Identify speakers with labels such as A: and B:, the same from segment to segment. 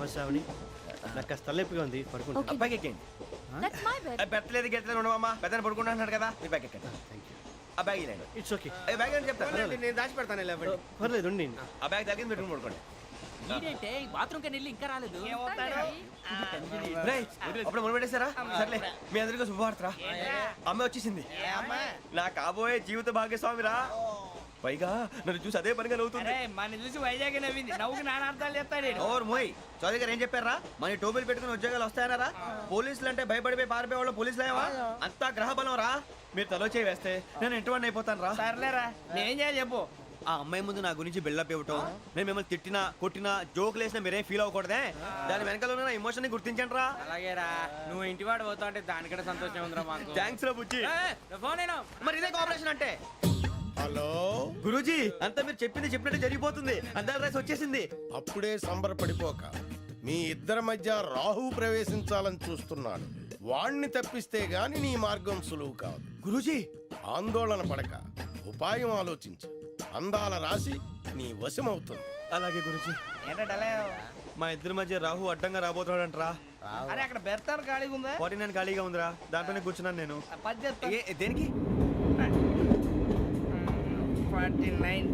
A: నమస్తే శ్రావణి. నాకు కాస్త తలెప్పిగా ఉంది, పడుకుంటా.
B: బ్యాగ్ ఎక్కండి. పెట్టలేదు గెట్టలేదు ఉండవమ్మా, పెద్దని పడుకుంటున్నాడు కదా, మీ బ్యాగ్ ఎక్కండి. ఆ బ్యాగ్ ఇలాండి.
A: It's okay.
B: బ్యాగ్ అని చెప్తాను, నేను దాచి పెడతాను.
A: పర్లేదు ఉండి.
B: ఆ బ్యాగ్ తగ్గింది పెట్టుకుని పడుకోండి.
C: బాత్రూమ్ కని ఇంకా రాలేదు.
B: అప్పుడు మొదలు పెట్టేశారా? సర్లే, మీ అందరికీ శుభవార్తరా. అమ్మ వచ్చేసింది, నా కాబోయే జీవిత భాగ్యస్వామిరా. పైగా నన్ను చూసి అదే పనిగా నవ్వుతుంది.
C: మన చూసి వైజాగ్ నవ్వింది, నవ్వుకి నాన్న అర్థాలు చెప్తాడు.
B: ఓర్ మోయ్, చౌదరి గారు ఏం చెప్పారా? మన టోబీలు పెట్టుకుని ఉద్యోగాలు వస్తాయనరా? పోలీసులు అంటే భయపడిపోయి పారిపోయే వాళ్ళు పోలీసులు ఏవా? అంతా గ్రహ బలం రా. మీరు తలో చేయి వేస్తే నేను ఇంటివాడిని అయిపోతాను రా.
C: సర్లేరా, నేనేం చేయాలి చెప్పు.
B: ఆ అమ్మాయి ముందు నా గురించి బిల్డప్ ఇవ్వటం, నేను మిమ్మల్ని తిట్టినా కొట్టినా జోకులు వేసినా మీరేం ఫీల్ అవ్వకూడదే. దాని వెనకాల ఉన్న ఎమోషన్ ని గుర్తించండి రా.
C: అలాగేరా, నువ్వు ఇంటి వాడు పోతా అంటే దానికంటే సంతోషం ఉందిరా మాకు.
B: థ్యాంక్స్ రా బుజ్జి.
C: ఫోన్ అయినా
B: మరి ఇదే కోఆపరేషన్ అంటే.
D: హలో
B: గురూజీ, అంతా మీరు చెప్పింది చెప్పినట్టు జరిగిపోతుంది. అందాల రైస్ వచ్చేసింది.
D: అప్పుడే సంబరపడిపోక, మీ ఇద్దరి మధ్య రాహు ప్రవేశించాలని చూస్తున్నాడు. వాణ్ణి తప్పిస్తే గాని నీ మార్గం సులువు కాదు.
B: గురూజీ,
D: ఆందోళన పడక, ఉపాయం ఆలోచించు. అందాల రాశి నీ వశమవుతుంది.
B: అలాగే గురూజీ.
C: ఏంటంటే
B: మా ఇద్దరి మధ్య రాహు అడ్డంగా రాబోతున్నాడంట్రా.
C: అరే అక్కడ బెర్తాను ఖాళీగా ఉందా?
B: 49 ఖాళీగా ఉందిరా, దాంట్లోనే కూర్చున్నాను నేను. దేనికి?
C: 49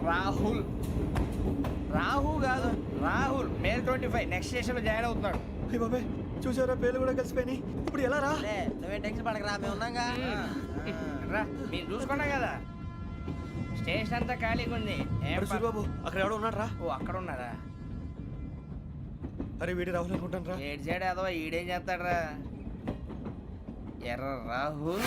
C: రాహుల్. రాహు కాదు, రాహుల్. మే 25 నెక్స్ట్ స్టేషన్ లో జాయిన్ అవుతున్నాడు.
B: బాబే, చూసారా పేర్లు కూడా కలిసిపోయి. ఇప్పుడు ఎలా రా?
C: నువ్వే టెన్షన్ పడకరా, మేము ఉన్నాగా. రా, మీరు చూసుకున్నా కదా, స్టేషన్ అంతా ఖాళీగా ఉంది.
B: బాబు, అక్కడ ఎవడో ఉన్నాడు రా.
C: ఓ, అక్కడ ఉన్నారా?
B: అరే వీడి రాహుల్ అనుకుంటాను రా.
C: ఏడు సైడ్ అదో ఈడేం చేస్తాడరా? ఎర్ర రాహుల్.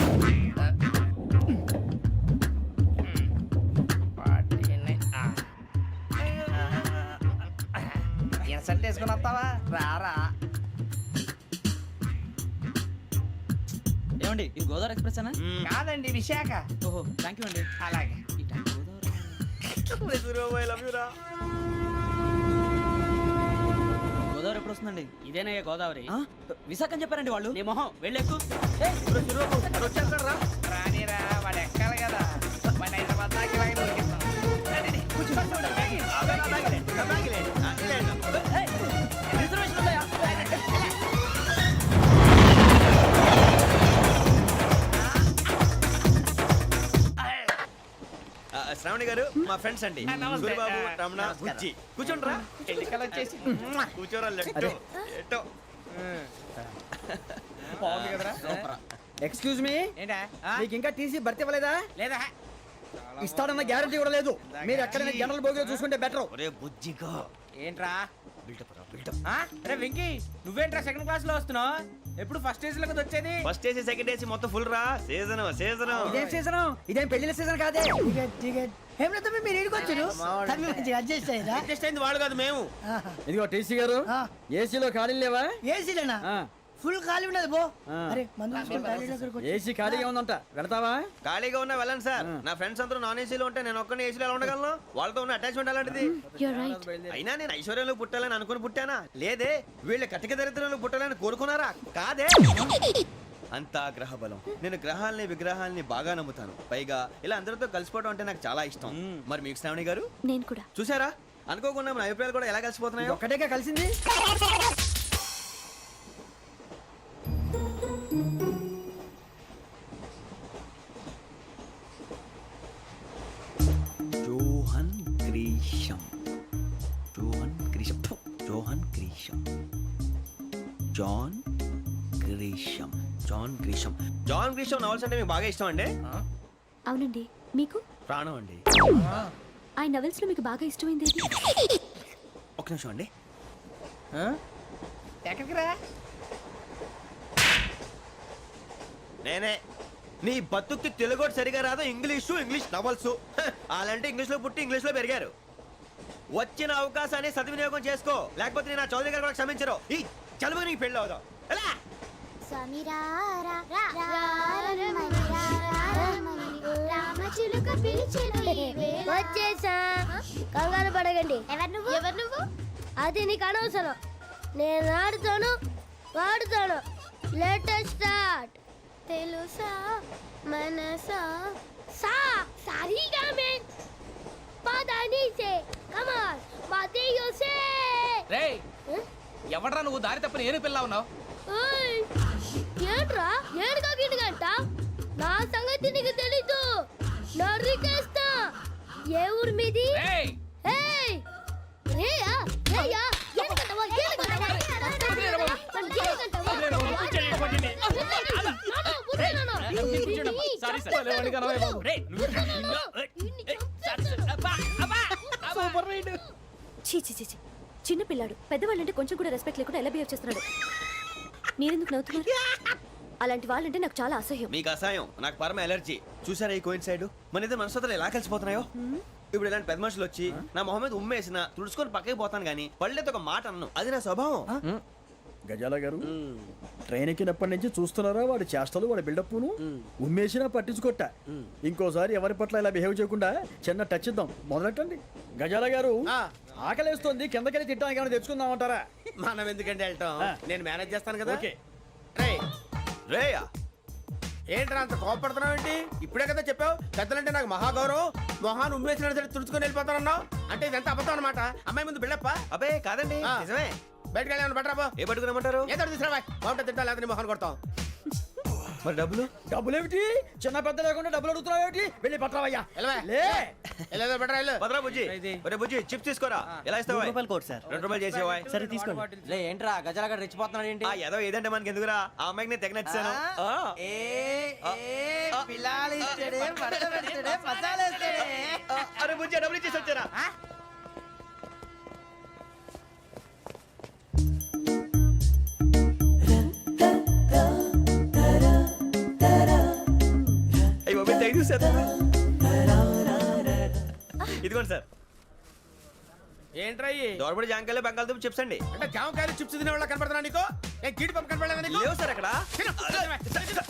C: సెట్ వేసుకుని వస్తావా? రారా.
E: ఏమండి, ఇది గోదావరి ఎక్స్ప్రెస్ అనా?
C: కాదండి, విశాఖ.
E: ఓహో, థ్యాంక్ యూ అండి.
C: అలాగే.
E: గోదావరి ఎప్పుడు వస్తుందండి?
C: ఇదేనయ్య గోదావరి.
E: విశాఖ అని చెప్పారండి వాళ్ళు.
C: నీ మొహం వెళ్ళెక్కు. రానిరా, వాడు ఎక్కాలి కదా. వాడు హైదరాబాద్ దాకా ఇలాగే దొరికిస్తాం.
E: రిజర్వేషన్ ఉన్నాయా?
B: శ్రావణి గారు మా ఫ్రెండ్స్ అండి. గురుబాబు, రమణ, బుజ్జి. కూర్చోండి రా.
C: ఎన్నికలు వచ్చేసి
B: కూర్చోరా. లెట్టో ఎట్టో
C: బాగుంది కదరా.
F: ఎక్స్క్యూజ్ మీ,
C: ఏంటా?
F: మీకు ఇంకా టీసీ భర్తీ ఇవ్వలేదా?
C: లేదా
F: ఇస్తాడన్న గ్యారంటీ కూడా లేదు. మీరు ఎక్కడైనా జనరల్ బోగిలో చూసుకుంటే బెటర్.
B: ఒరే బుజ్జిగా,
C: ఏంట్రా
B: బిల్డప్ రా, బిల్డప్.
C: అరే వెంకీ, నువ్వేంట్రా సెకండ్ క్లాస్ లో వస్తున్నావు? ఎప్పుడు ఫస్ట్ ఏసీ లో వచ్చేది?
B: ఫస్ట్ ఏసీ సెకండ్ ఏసీ మొత్తం ఫుల్ రా. Season season.
F: ఇదేం సీజన్? ఇదేం పెళ్లిన సీజన్ కాదే. ఏమిటో మీరు ఇడికొచ్చారు, అడ్జస్ట్ అయ్యారా?
B: అడ్జస్ట్ అయింది వాళ్ళు కాదు, మేము.
F: ఇదిగో టీసీ గారు, ఏసీలో ఖాళీ లేవా?
G: ఏసీలేనా? ఫుల్ ఖాళీ ఉండదు బో. అరే
F: ఏసీ ఖాళీగా ఉందంట, వెళతావా?
B: ఖాళీగా ఉన్నా వెళ్ళండి సార్. నా ఫ్రెండ్స్ అందరూ నాన్ ఏసీలో ఉంటే నేను ఒక్కనే ఏసీలో ఎలా ఉండగలను? వాళ్ళతో ఉన్న అటాచ్మెంట్ అలాంటిది. అయినా నేను ఐశ్వర్యంలో పుట్టాలని అనుకుని పుట్టానా? లేదే. వీళ్ళు కటిక దరిద్రంలో పుట్టాలని కోరుకున్నారా? కాదే. అంతా గ్రహ బలం. నేను గ్రహాలని విగ్రహాలని బాగా నమ్ముతాను. పైగా ఇలా అందరితో కలిసిపోవడం అంటే నాకు చాలా ఇష్టం. మరి మీకు శ్రావణి గారు?
G: నేను కూడా.
B: చూసారా, అనుకోకుండా మన అభిప్రాయాలు కూడా ఎలా కలిసిపోతున్నాయి.
F: ఒక్కటేగా కలిసింది.
B: Johan Grisham, Johan Grisham, Johan Grisham, John Grisham, John Grisham. John Grisham novels అంటే మీకు బాగా ఇష్టం అండి?
G: అవునండి. మీకు?
B: ప్రాణం అండి.
G: ఆ నవెల్స్ లో మీకు బాగా ఇష్టమైంది?
B: ఒక నిమిషం అండి.
C: ఎక్కడికి రా?
B: నేనే. నీ బతుక్కి తెలుగు సరిగా రాదు, ఇంగ్లీష్ నవల్స్. అలాంటి ఇంగ్లీష్ లో పుట్టి ఇంగ్లీష్ లో పెరిగారు. వచ్చిన అవకాశాన్ని సద్వినియోగం చేసుకో, లేకపోతే నేను చౌదరి గారు కూడా క్షమించరు. ఈ చదువు నీకు పెళ్ళి అవుదాం. ఎలా?
H: వచ్చేసా, కంగారు పడకండి. ఎవరు నువ్వు? అది నీకు అనవసరం. నేను ఆడుతాను, వాడుతాను. Let start. తెలుసా మనసా సా సారీగా మే పదని సే కమాల్ బాతియో సే.
C: రేయ్, ఎవడ్రా నువ్వు దారి తప్పని ఏను పిల్ల ఉన్నావు?
H: ఓయ్ ఏంట్రా ఏడుగా గిడుగంట నా సంగతి నీకు తెలీదు నరికేస్తా ఏ ఊరు మీది
C: ఏయ్
H: ఏయ్ రేయా రేయా ఏడుగంటవా ఏడుగంటవా
C: సారీ సార్ రేయ్ సూపర్ రైడ్.
G: చీ చీ చీ చీ. చిన్న పిల్లాడు పెద్దవాళ్ళంటే కొంచెం కూడా రెస్పెక్ట్ లేకుండా ఎలా బిహేవ్ చేస్తున్నాడు. మీరెందుకు నవ్వుతున్నారు? అలాంటి వాళ్ళంటే నాకు చాలా అసహ్యం.
B: మీకు అసహాయం, నాకు పరమ ఎలర్జీ. చూసారా ఈ కోయిన్ సైడ్ మన ఇద్దరు మనసుతో ఎలా కలిసిపోతున్నాయో. ఇప్పుడు ఇలాంటి పెద్ద మనుషులు వచ్చి నా మొహం మీద ఉమ్మేసిన తుడుచుకొని పక్కకి పోతాను కానీ పళ్ళేతో ఒక మాట అన్ను, అది నా స్వభావం.
I: గజాల గారు ట్రైన్ ఎక్కినప్పటి నుంచి చూస్తున్నారా వాడి చేష్టలు వాడి బిల్డప్ను ఉమ్మేసినా పట్టించుకోట. ఇంకోసారి ఎవరి పట్ల ఇలా బిహేవ్ చేయకుండా చిన్న టచ్ ఇద్దాం, మొదలెట్టండి. గజాల గారు ఆకలేస్తోంది, కిందకెళ్ళి తిట్టడానికి ఏమైనా తెచ్చుకుందామంటారా?
B: మనం ఎందుకంటే వెళ్తాం, నేను మేనేజ్ చేస్తాను కదా.
I: ఓకే.
D: రేయ్,
B: రేయా
D: ఏంట్రా అంత కోపడుతున్నావు ఏంటి? ఇప్పుడే కదా చెప్పావు పెద్దలంటే నాకు మహాగౌరవం, మొహాన్ని ఉమ్మేసిన సరే తుడుచుకొని వెళ్ళిపోతానన్నావు. అంటే ఇదంతా అబద్ధం అనమాట. అమ్మాయి ముందు బిల్డప్ప.
B: అబ్బే కాదండి,
D: ఆ.
B: నిజమే.
D: బయటకు వెళ్ళాను బట్రాబో.
B: ఏ పట్టుకురమ్మంటారు?
D: ఏదో తీసుకురా బాగుంటుంది తింటా లేదా మొహన్ కొడతాం.
B: మరి డబ్బులు?
I: డబ్బులేమిటి చిన్న పెద్ద లేకుండా డబ్బులు అడుగుతున్నావు ఏమిటి? వెళ్ళి పట్టరావయ్యా.
D: వెళ్ళవా?
I: లే
D: వెళ్ళేదో బట్రా వెళ్ళు.
B: భద్రా బుజ్జి, ఒరే బుజ్జి చిప్స్ తీసుకోరా. ఎలా ఇస్తావా?
A: రూపాయలు కోట్ సార్.
B: 2 రూపాయలు చేసేవా?
A: సరే తీసుకోండి.
E: లే ఏంట్రా గజాలగడ రెచ్చిపోతున్నాడు ఏంటి?
B: ఆ ఏదో ఏదంటే మనకి ఎందుకురా, ఆ అమ్మాయికి నేను తెగ నచ్చాను. అరే బుజ్జి డబ్బులు ఇచ్చేసి వచ్చారా? అయ్యో మీరు తెగ చూసారా? ఇదిగోండి సార్.
D: ఏంట్రా ఇయి?
B: దోరబడి జాంకాయలు బంగాళదుంప చిప్స్ అండి.
D: అంటే జామకాయలు చిప్స్ తినే వాళ్ళ కనపడుతున్నా నీకు? ఏ గీడి పంప కనపడలేదా నీకు?
B: లేవు సార్ అక్కడ.
D: తిను, తిను, తిను.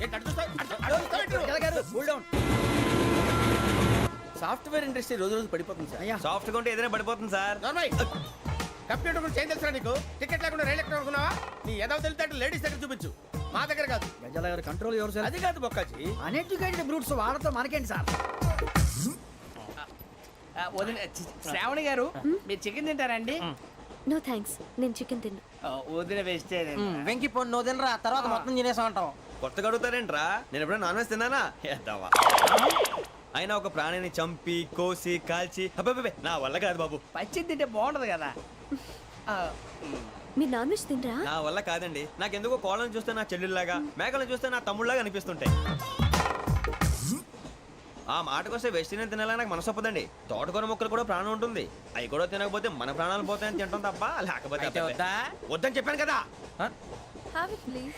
D: ఏంటి అటు చూస్తావు? అటు చూస్తావు ఏంటి నువ్వు?
I: గజాల గారు కూల్ డౌన్.
C: సాఫ్ట్వేర్ ఇండస్ట్రీ రోజు రోజు పడిపోతుంది సార్.
B: సాఫ్ట్ గా ఉంటే ఏదైనా పడిపోతుంది సార్.
D: నార్మల్ కంప్యూటర్ గురించి ఏం తెలుసా నీకు? టికెట్ లేకుండా రైలు ఎక్కడ అనుకున్నావా? నీ ఏదో తెలితే లేడీస్ దగ్గర చూపించు, మా దగ్గర కాదు.
I: గజాల గారు కంట్రోల్ ఎవరు సార్?
C: అది కాదు బొక్కాజీ.
F: అన్ఎడ్యుకేటెడ్ బ్రూట్స్ వాడతో మనకేంటి సార్?
C: శ్రావణి గారు మీరు చికెన్ తింటారండి?
G: నో థ్యాంక్స్, నేను చికెన్ తిన్ను.
C: వదిన వేస్తే
E: వెంకి పొన్ను నువ్వు తినరా, తర్వాత మొత్తం తినేసా ఉంటాం.
B: కొత్తగా అడుగుతారేంట్రా? నేను ఎప్పుడైనా నాన్ వెజ్ తిన్నానా? ఎద్దావా. అయినా ఒక ప్రాణిని చంపి కోసి కాల్చి అబ్బబ్బే నా వల్ల కాదు బాబు.
C: పచ్చి తింటే బాగుంటది కదా.
G: మీరు నాన్ వెజ్ తినరా?
B: నా వల్ల కాదండి. నాకెందుకో కోళ్ళని చూస్తే నా చెల్లెళ్ళలాగా, మేకలను చూస్తే నా తమ్ముళ్ళలాగా అనిపిస్తుంటాయి. ఆ మాటకొస్తే వెస్టిరియన్ తినాలని నాకు మనసు ఒప్పదండి. తోటకూర మొక్కలు కూడా ప్రాణం ఉంటుంది, అవి కూడా తినకపోతే మన ప్రాణాలు పోతాయని తింటాం తప్ప లేకపోతే
C: అయితే వద్దా?
B: వద్దని చెప్పాను కదా.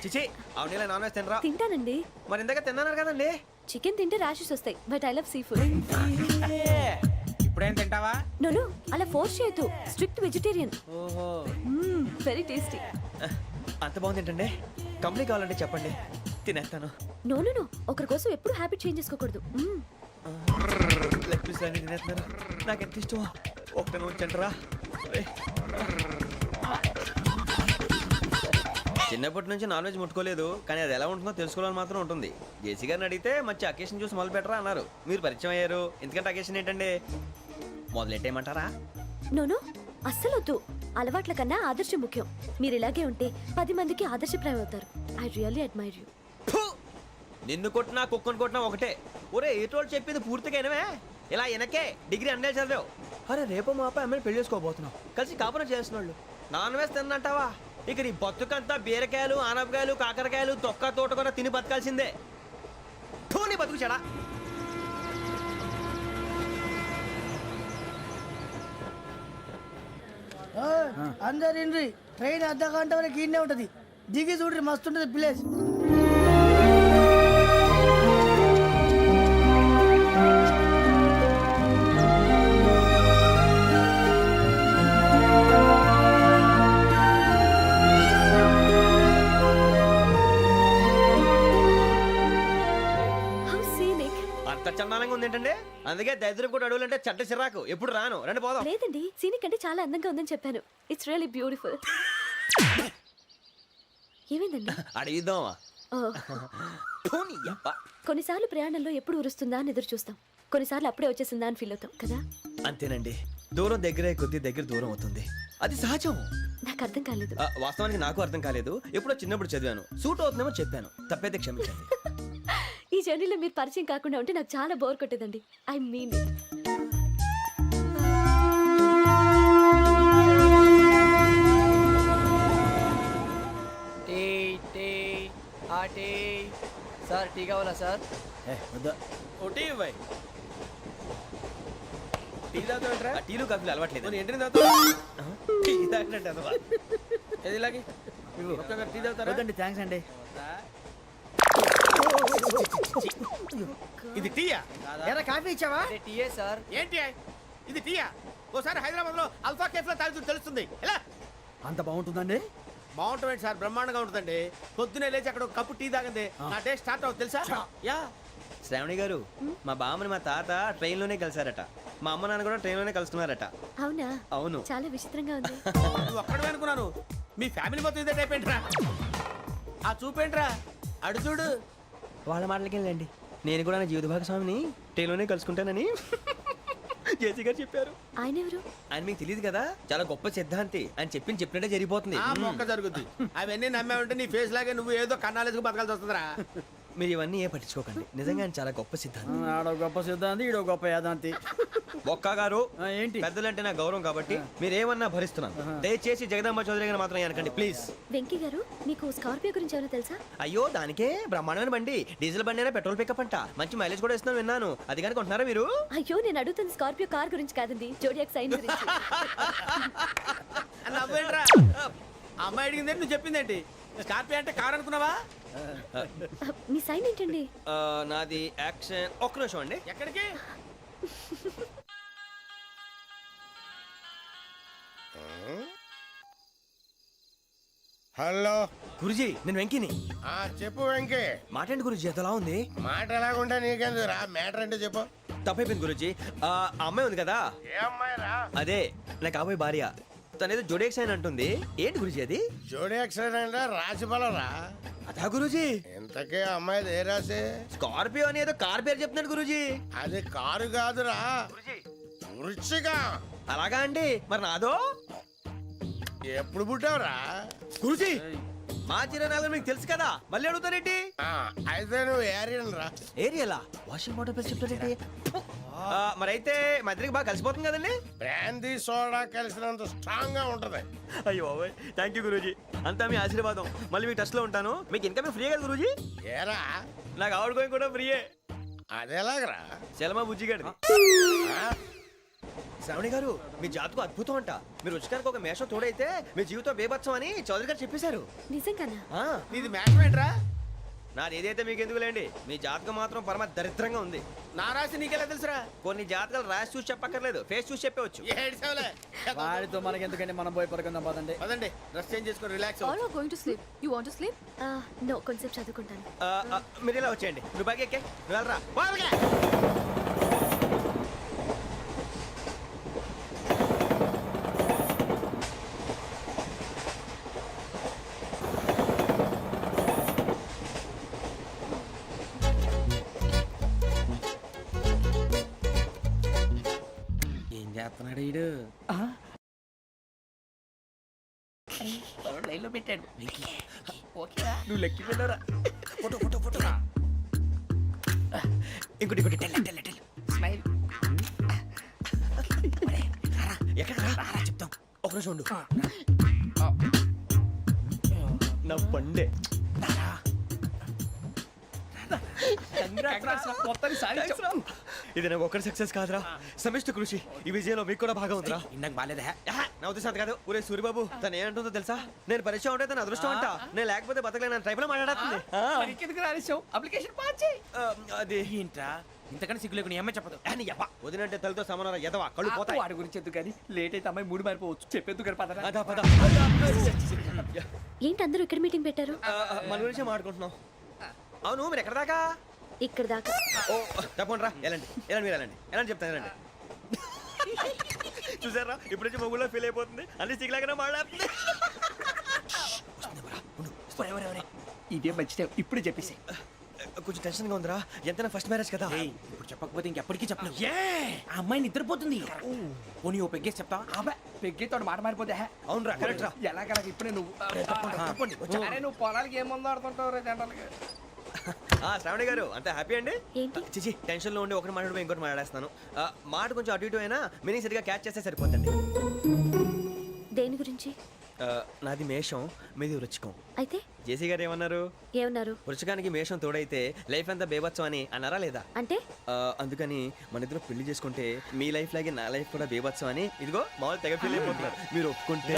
B: చిచి అవునీ నాన్ వెజ్ తినరా?
G: తింటానండి.
B: మరి ఇందాక తిన్నాను కదండి.
G: చికెన్ తింటే ర్యాషెస్ వస్తాయి, but I love sea food.
C: ఇప్పుడేం తింటావా?
G: నో అలా ఫోర్స్ చేయొద్దు, స్ట్రిక్ట్ వెజిటేరియన్.
C: ఓహో
G: వెరీ టేస్టీ.
B: అంత బాగుంది ఏంటండి? కంపెనీ కావాలంటే చెప్పండి, తినేస్తాను.
G: నో ఒకరి కోసం ఎప్పుడు హ్యాబిట్ చేంజ్ చేసుకోకూడదు.
B: లెగ్ పీస్ అన్ని తినేస్తున్నారు, నాకు ఎంత ఇష్టం. ఒకటే ఉంచండిరా. చిన్నప్పటి నుంచి నాన్ వెజ్ ముట్టుకోలేదు, కానీ అది ఎలా ఉంటుందో తెలుసుకోవాలని మాత్రం ఉంటుంది. జేసీ గారిని అడిగితే మంచి అకేషన్ చూసి మొదలు పెట్టరా అన్నారు. మీరు పరిచయం అయ్యారు, ఎందుకంటే అకేషన్ ఏంటండి? మొదలెట్టేయమంటారా?
G: నో అస్సలు వద్దు. అలవాట్ల కన్నా ఆదర్శం ముఖ్యం. మీరు ఇలాగే ఉంటే 10 మందికి ఆదర్శప్రాయం అవుతారు. I really admire you.
B: నిన్ను కొట్టినా కుక్కను కొట్టినా ఒకటే. ఒరే ఏటోళ్ళు చెప్పింది పూర్తిగా వినవే. ఇలా వెనకే డిగ్రీ అన్నే చదివావు. అరే రేపు మా అబ్బాయి అమ్మాయిని పెళ్లి చేసుకోబోతున్నావు, కలిసి కాపురం చేసిన వాళ్ళు నాన్ వెజ్ తిన్నంటావా? ఇక నీ బతుకంతా బీరకాయలు ఆనపకాయలు కాకరకాయలు తొక్క తోట కూడా తిని బతకాల్సిందే. నీ బతుకు చెడా.
F: అందరు ఇండ్రి ట్రైన్ అర్ధ గంట వరకు ఇన్నే ఉంటది. దిగి చూడ్రి మస్తు ఉంటది ప్లేస్.
B: అంత చందానంగా ఉంది ఏంటంటే? అందుకే దరిద్రం కూడా అడవులంటే చెడ్డ చిరాకు. ఎప్పుడు రాను, రండి పోదాం.
G: లేదండి, సీనిక్ అంటే చాలా అందంగా ఉందని చెప్పాను. It's really beautiful. ఏమైందండి?
B: అడిగిద్దామా?
G: కొన్నిసార్లు ప్రయాణంలో ఎప్పుడు ఉరుస్తుందా అని ఎదురు చూస్తాం. కొన్నిసార్లు అప్పుడే వచ్చేసిందా అని ఫీల్ అవుతాం కదా.
B: అంతేనండి, దూరం దగ్గరే కొద్ది దగ్గర దూరం అవుతుంది, అది సహజం.
G: నాకు అర్థం కాలేదు.
B: వాస్తవానికి నాకు అర్థం కాలేదు, ఎప్పుడో చిన్నప్పుడు చదివాను, సూట్ అవుతుందేమో చెప్పాను, తప్పైతే క్షమించండి.
G: ఈ జర్నీలో మీరు పరిచయం కాకుండా ఉంటే నాకు చాలా బోర్ కొట్టేదండి. ఐ మీన్
E: టీ టీ ఆ టీ సార్ టీ కావాలా సార్?
I: వద్దా.
B: ఒకటి ఇవ్వాయి. టీ తాగుతావేంట్రా? టీలు కాఫీలు అలవాట్లేదు.
C: ఎంట్రీ తాగుతావా?
B: టీ తాగినట్టు అదవా.
C: ఏది ఇలాగే ఒక్కగారు టీ తాగుతారా?
I: వద్దండి, థ్యాంక్స్ అండి.
C: ఇది టీయా?
F: ఎరా కాఫీ ఇచ్చావా?
E: టీయే సార్.
C: ఏంటి ఇది టీయా? ఓసారి హైదరాబాద్ లో అల్ఫా కేఫ్ లో తాగుతూ తెలుస్తుంది. ఎలా
I: అంత బాగుంటుందండి?
C: బాగుంటుంది సార్, బ్రహ్మాండంగా ఉంటుందండి. పొద్దునే లేచి అక్కడ ఒక కప్పు టీ తాగింది నా డే స్టార్ట్ అవుతుంది తెలుసా? యా.
B: శ్రావణి గారు, మా బామ్మని మా తాత ట్రైన్ లోనే కలిసారట, మా అమ్మ నాన్న కూడా ట్రైన్ లోనే కలుస్తున్నారట.
G: అవునా?
B: అవును.
G: చాలా విచిత్రంగా ఉంది.
C: నువ్వు ఒక్కడే అనుకున్నాను, మీ ఫ్యామిలీ మొత్తం ఇదే టైప్ ఏంట్రా? ఆ చూపేంట్రా, అడు చూడు.
B: వాళ్ళ మాటలకి వెళ్ళండి, నేను కూడా నా జీవిత భాగస్వామిని ట్రైన్ లోనే కలుసుకుంటానని జేసీ గారు చెప్పారు.
G: ఆయన ఎవరు?
B: ఆయన మీకు తెలియదు కదా, చాలా గొప్ప సిద్ధాంతి అని చెప్పినట్టే జరిగిపోతుంది.
C: ఆ మొక్క జరుగుద్ది. అవన్నీ నమ్మే ఉంటే నీ ఫేస్ లాగే నువ్వు ఏదో కన్నాలేసుకు బతకాల్సి వస్తుందిరా.
B: మీరు ఇవన్నీ ఏ పట్టించుకోకండి, నిజంగా ఆయన చాలా గొప్ప సిద్ధాంతి.
I: ఆడో గొప్ప సిద్ధాంతి, ఈడో గొప్ప యాదాంతి.
B: ఒక్క గారు,
I: ఏంటి?
B: పెద్దలంటే నా గౌరవం కాబట్టి మీరు ఏమన్నా భరిస్తున్నాను. దయచేసి జగదాంబ చౌదరి గారిని మాత్రం అనకండి ప్లీజ్.
G: వెంకీ గారు, మీకు స్కార్పియో గురించి ఏమైనా తెలుసా?
B: అయ్యో, దానికే బ్రహ్మాండమైన బండి, డీజిల్ బండి అయినా పెట్రోల్ పికప్ అంట, మంచి మైలేజ్ కూడా ఇస్తున్నాను విన్నాను. అది కానీ కొంటున్నారా మీరు?
G: అయ్యో, నేను అడుగుతుంది స్కార్పియో కార్ గురించి కాదండి, జోడియాక్ సైన్ గురించి.
C: నవ్వేంట్రా? ఆ అమ్మాయి అడిగింది నువ్వు చెప్పిందేంటి? స్కార్పియో అంటే కార్ అనుకున్నావా?
G: మీ సైన్ ఏంటండి?
B: నాది యాక్షన్. ఒక్క నిమిషం అండి.
C: ఎక్కడికి?
D: హలో.
B: గురుజీ, నేను వెంకిని.
D: చెప్పు వెంకీ.
B: మాట్లాడండి గురుజీ, ఎంతలా ఉంది?
D: మాట ఎలాగుంటా నీకెందుకు రా, మ్యాటర్ అంటే చెప్పు.
B: తప్పైపోయింది గురుజీ. ఆ అమ్మాయి ఉంది కదా,
D: ఏ అమ్మాయి రా?
B: అదే నా కాబోయే భార్య, తనేదో జోడేక్ సైన్ అంటుంది. ఏంటి గురుజీ అది?
D: జోడి యాక్సిడెంట్ రాసి రా.
B: అదా గురుజీ?
D: ఇంతకే అమ్మాయిది ఏ రాసి?
B: స్కార్పియో అని ఏదో కార్ పేరు చెప్తున్నాడు గురుజీ.
D: అది కారు కాదురా, వృచ్చిక.
B: అలాగా అండి, మరి నాదో?
D: ఎప్పుడు పుట్టావురా?
B: గురుజీ, మా చిరనాలు మీకు తెలుసు కదా, మళ్ళీ అడుగుతారేంటి?
D: అయితే నువ్వు ఏరియన్ రా.
B: ఏరియలా? వాషింగ్ వాటర్ పేరు చెప్తారేంటి? మరైతే మా ఇద్దరికి బాగా కలిసిపోతుంది కదండి.
D: బ్రాందీ సోడా కలిసినంత స్ట్రాంగ్ గా ఉంటది.
B: అయ్యో థ్యాంక్ యూ గురూజీ, అంతా మీ ఆశీర్వాదం. మళ్ళీ మీకు టచ్ లో ఉంటాను. మీకు ఇన్కమ్ ఫ్రీ కదా గురూజీ?
D: ఏరా,
B: నాకు ఆవిడ గోయింగ్ కూడా ఫ్రీయే.
D: అదేలాగరా?
B: చలమా బుజ్జి గారిది. శ్రావణి గారు, మీ జాతకు అద్భుతం అంట. మీరు రుచికారికి ఒక మేషం తోడైతే మీ జీవితం బేబత్సం అని చౌదరి గారు చెప్పేశారు.
G: నిజంగానా?
C: నీది మ్యాటర్ ఏంట్రా?
B: నాది ఏదైతే మీకు ఎందుకులేండి, మీ జాతకం మాత్రం పరమ దరిద్రంగా ఉంది.
C: నా రాసి నీకెలా తెలుసురా?
B: కొన్ని జాతకాలు రాసి చూసి చెప్పక్కర్లేదు, ఫేస్ చూసి చెప్పవచ్చు.
C: ఏడ్చావులే.
I: వాడితో మనకి ఎందుకండి, మనం పోయి పడుకుందాం పదండి.
C: పదండి, డ్రెస్ చేంజ్ చేసుకొని relax
J: All are going to sleep. You want to sleep?
G: No, కొంచెం చదువుకుంటాను.
B: మీరు ఇలా వచ్చేయండి. నువ్వు బాగా ఎక్కే, నువ్వు వెళ్ళరా. వాళ్ళకే.
C: ఏం చేస్తున్నాడు వీడు? లైన్ లో పెట్టాడు.
B: నువ్వు లెక్కి వెళ్ళరా. Photo photo photo. ఇంకోటి ఇంకోటి. టెల్.
C: స్మైల్.
B: ఎక్కడ రా చెప్తాం. ఒక రోజు ఉండు. నా పండే. ఇది నాకు ఒక్కరి సక్సెస్ కాదురా, సమిష్టి కృషి. ఈ విజయంలో మీకు కూడా భాగం ఉందిరా.
C: ఇందాక బాగాలేదా?
B: నా ఉద్దేశం కాదు. ఊరే సూర్యబాబు, తను ఏమంటుందో తెలుసా? నేను పరిచయం ఉంటే తన అదృష్టం అంట, నేను లేకపోతే బతకలేను ట్రైబ్ లో మాట్లాడుతుంది.
C: ఎందుకు రాలేసావు? అప్లికేషన్ పాస్ చేయి.
B: అది
C: ఏంట్రా ఇంతకన్నా సిగ్గు లేకుండా అమ్మాయి చెప్పదు.
B: వదినంటే తలతో సమానం ఎదవా, కళ్ళు పోతాయి.
C: వాడి గురించి ఎందుకు కానీ లేట్ అయితే అమ్మాయి మూడు మారిపోవచ్చు. చెప్పేందుకు కానీ పద.
B: అదా పద.
G: ఏంటి అందరూ ఇక్కడ మీటింగ్ పెట్టారు?
B: మన గురించి మాట్లాడుకుంటున్నాం. అవును, మీరు ఎక్కడ దాకా?
G: ఇక్కడ దాకా.
B: ఓ తప్పకుండా రా, వెళ్ళండి మీరు వెళ్ళండి చెప్తాను, వెళ్ళండి. చూసారా, ఇప్పుడు నుంచి మొగుల్లో ఫీల్ అయిపోతుంది, అన్ని సిగ్లాగానే మాట్లాడుతుంది.
C: ఇదే మంచి టైం, ఇప్పుడు చెప్పేసి.
B: కొంచెం టెన్షన్ గా ఉందిరా ఎంతైనా ఫస్ట్ మ్యారేజ్ కదా
C: ఇప్పుడు చెప్పకపోతే ఇంకెప్పటికీ చెప్పలేవు ఆ అమ్మాయి నిద్రపోతుంది పోనీ ఓ పెగ్గేసి చెప్తావా అబ్బా పెగ్గేతో మాట మారిపోతే
B: అవునరా కరెక్ట్ రా
C: ఎలాగలా ఇప్పుడే నువ్వు అరే నువ్వు పొలాలకి ఏం మందు ఆడుతుంటావు రే జనరల్గా
B: శ్రావణి గారు అంత హ్యాపీ అండి
G: ఏంటి?
B: చిచి టెన్షన్ లో ఉండి ఒకటి మాట్లాడిపోయి ఇంకోటి మాట్లాడేస్తాను మాట కొంచెం అటు ఇటు అయినా మీనింగ్ సరిగా క్యాచ్ చేస్తే సరిపోతుంది
G: దేని గురించి?
B: నాది మేషం మీది వృచ్చికం
G: అయితే
B: జేసీ గారు ఏమన్నారు
G: ఏమన్నారు?
B: వృచ్చికానికి మేషం తోడైతే లైఫ్ అంతా బేబత్సం అని అన్నారా లేదా
G: అంటే
B: అందుకని మన ఇద్దరు పెళ్లి చేసుకుంటే మీ లైఫ్ లాగే నా లైఫ్ కూడా బేబత్సం అని ఇదిగో మామూలు తెగ ఫీల్ అయిపోతున్నారు మీరు ఒప్పుకుంటే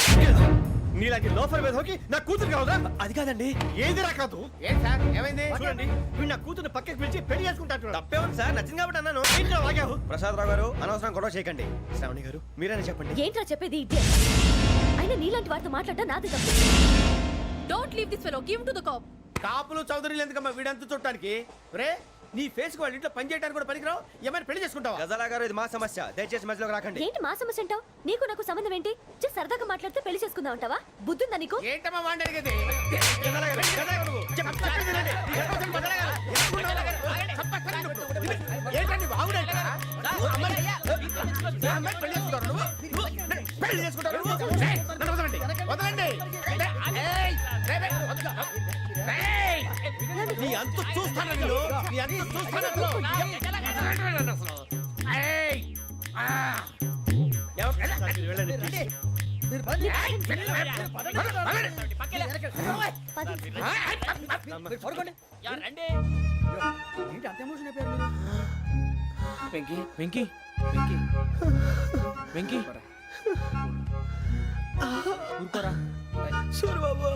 A: నీలాంటి లోఫర్ మీద హోకి నా కూతురు కావదా?
B: అది కాదండి
A: ఏది రాకాదు.
C: ఏం సార్ ఏమైంది
A: చూడండి వీడు నా కూతురు పక్కకి పిలిచి పెళ్లి చేసుకుంటాడు.
B: తప్పే ఉంది సార్ నచ్చింది కాబట్టి అన్నాను
A: ఏంటో వాగావు?
B: ప్రసాద్ రావు గారు అనవసరం గొడవ చేయకండి శ్రావణి గారు మీరైనా చెప్పండి
G: ఏంట్రా చెప్పేది? ఇదే అయినా నీలాంటి వారితో మాట్లాడటం నాది తప్పు.
J: Don't leave this fellow. Give him to the cop.
A: కాపులు చౌదరులు ఎందుకమ్మా వీడంతా చూడటానికి? రే నీ ఫేస్ కు వాళ్ళ ఇంట్లో పని చేయడానికి కూడా పనికిరావు. ఏమైనా పెళ్లి చేసుకుంటావా?
B: గజాలా గారు ఇది మా సమస్య దయచేసి మధ్యలోకి రాకండి
G: ఏంటి మా సమస్య అంటావు? నీకు నాకు సంబంధం ఏంటి? జస్ట్ సరదాగా మాట్లాడితే పెళ్లి చేసుకుందాం అంటావా? బుద్ధుందా నీకు?
C: ఏంటమ్మా వాడిని అడిగేది
B: గజాలా గారు, గజాలా గారు నువ్వు.
A: చెప్పండి వినండి. ఏంటండి బాగుండేట? పెళ్లి చేసుకుంటారు నువ్వు? పెళ్లి చేసుకుంటారు నువ్వు? నన్ను వదలండి. వదలండి. నీ అంత చూస్తాను నేను. నీ అంత చూస్తాను అసలు. వెళ్ళండి.
F: ఏంటి అంత ఎమోషన్ అయిపోయారు మీరు?
C: వెంకీ వెంకీ వెంకీ వెంకీ ఊరుకోరా
B: సూరి బాబు